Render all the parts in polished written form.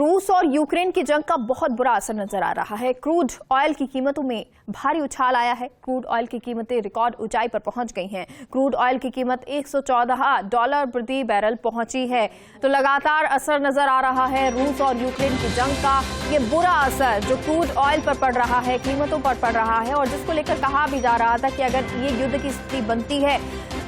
रूस और यूक्रेन की जंग का बहुत बुरा असर नजर आ रहा है। क्रूड ऑयल की कीमतों में भारी उछाल आया है। क्रूड ऑयल की कीमतें रिकॉर्ड ऊंचाई पर पहुंच गई हैं। क्रूड ऑयल की कीमत $114 प्रति बैरल पहुंची है। तो लगातार असर नजर आ रहा है रूस और यूक्रेन की जंग का। ये बुरा असर जो क्रूड ऑयल पर पड़ रहा है, कीमतों पर पड़ रहा है, और जिसको लेकर कहा भी जा रहा था कि अगर ये युद्ध की स्थिति बनती है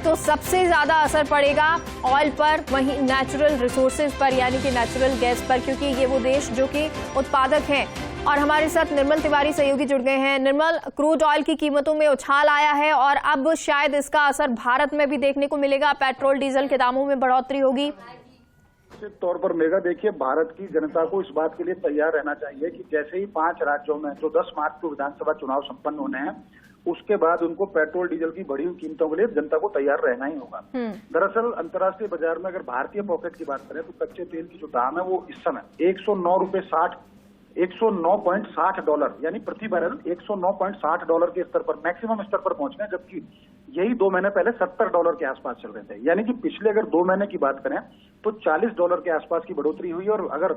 तो सबसे ज्यादा असर पड़ेगा ऑयल पर, वहीं नेचुरल रिसोर्सेज पर, यानी कि नेचुरल गैस पर, क्योंकि ये वो देश जो कि उत्पादक हैं। और हमारे साथ निर्मल तिवारी सहयोगी जुड़ गए हैं। निर्मल, क्रूड ऑयल की कीमतों में उछाल आया है और अब शायद इसका असर भारत में भी देखने को मिलेगा। पेट्रोल डीजल के दामों में बढ़ोतरी होगी। निश्चित तौर पर मेगा, देखिए, भारत की जनता को इस बात के लिए तैयार रहना चाहिए कि जैसे ही 5 राज्यों में जो 10 मार्च को विधानसभा चुनाव संपन्न होने हैं, उसके बाद उनको पेट्रोल डीजल की बढ़ी हुई कीमतों के लिए जनता को तैयार रहना ही होगा। दरअसल अंतर्राष्ट्रीय बाजार में अगर भारतीय पॉकेट की बात करें तो कच्चे तेल की जो दाम है वो इस समय $109.60 यानी प्रति बैरल $109.60 के स्तर पर, मैक्सिमम स्तर पर पहुंच गए, जबकि यही 2 महीने पहले $70 के आसपास चल रहे थे। यानी कि पिछले अगर 2 महीने की बात करें तो $40 के आसपास की बढ़ोतरी हुई। और अगर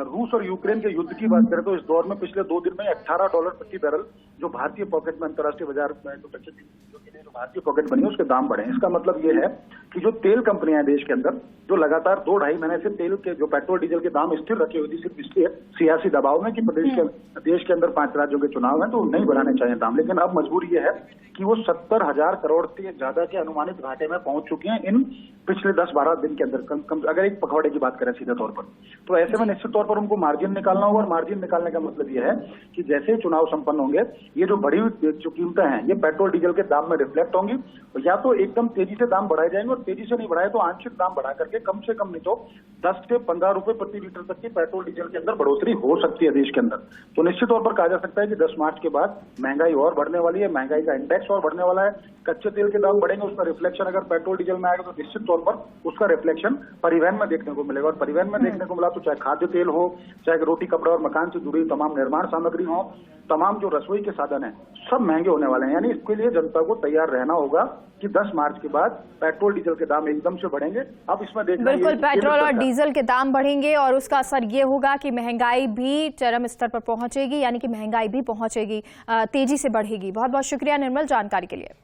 रूस और यूक्रेन के युद्ध की बात करें तो इस दौर में पिछले 2 दिन में $18 प्रति बैरल जो भारतीय पॉकेट में, अंतर्राष्ट्रीय बाजार में जो कच्चे तेल के लिए जो भारतीय पॉकेट बनी है उसके दाम बढ़े। इसका मतलब ये है कि जो तेल कंपनियां हैं देश के अंदर, जो लगातार 2-2.5 महीने से तेल के जो पेट्रोल डीजल के दाम स्थिर रखे हुए थी, सिर्फ इसलिए सियासी दबाव में कि देश के अंदर 5 राज्यों के चुनाव हैं तो नहीं बढ़ाने चाहिए दाम। लेकिन अब मजबूरी ये है कि वो 70,000 करोड़ से ज्यादा के अनुमानित घाटे में पहुंच चुके हैं इन पिछले 10-12 दिन के अंदर। अगर एक पखवाड़े की बात करें सीधे तौर पर, तो ऐसे में निश्चित तौर पर उनको मार्जिन निकालना होगा। और मार्जिन निकालने का मतलब ये है कि जैसे ही चुनाव संपन्न होंगे, ये जो बढ़ी हुई जो कीमतें हैं ये पेट्रोल डीजल के दाम में रिफ्लेक्ट होंगी। या तो एकदम तेजी से दाम बढ़ाए जाएंगे, और तेजी से नहीं बढ़ाए तो आंशिक दाम बढ़ा करके कम से कम नहीं तो 10 से 15 रुपए प्रति लीटर तक की पेट्रोल डीजल के अंदर बढ़ोतरी हो सकती है देश के अंदर। तो निश्चित तौर पर कहा जा सकता है कि 10 मार्च के बाद महंगाई और बढ़ने वाली है, महंगाई का इंडेक्स और बढ़ने वाला है। कच्चे तेल के दाम बढ़ेंगे, उसका रिफ्लेक्शन अगर पेट्रोल डीजल में आएगा तो निश्चित तौर पर उसका रिफ्लेक्शन परिवहन में देखने को मिलेगा। और परिवहन में देखने को मिला तो चाहे खाद्य तेल हो, चाहे रोटी कपड़ा और मकान से जुड़ी तमाम निर्माण सामग्री हो, तमाम जो रसोई के साधन हैं, सब महंगे होने वाले हैं। यानी इसके लिए जनता को तैयार रहना होगा कि 10 मार्च के बाद पेट्रोल डीजल के दाम एकदम से बढ़ेंगे। अब इसमें देखना, बिल्कुल, पेट्रोल और डीजल के दाम बढ़ेंगे और उसका असर ये होगा कि महंगाई भी चरम स्तर पर पहुंचेगी, यानी कि महंगाई भी पहुंचेगी, तेजी से बढ़ेगी। बहुत बहुत शुक्रिया निर्मल जानकारी के लिए।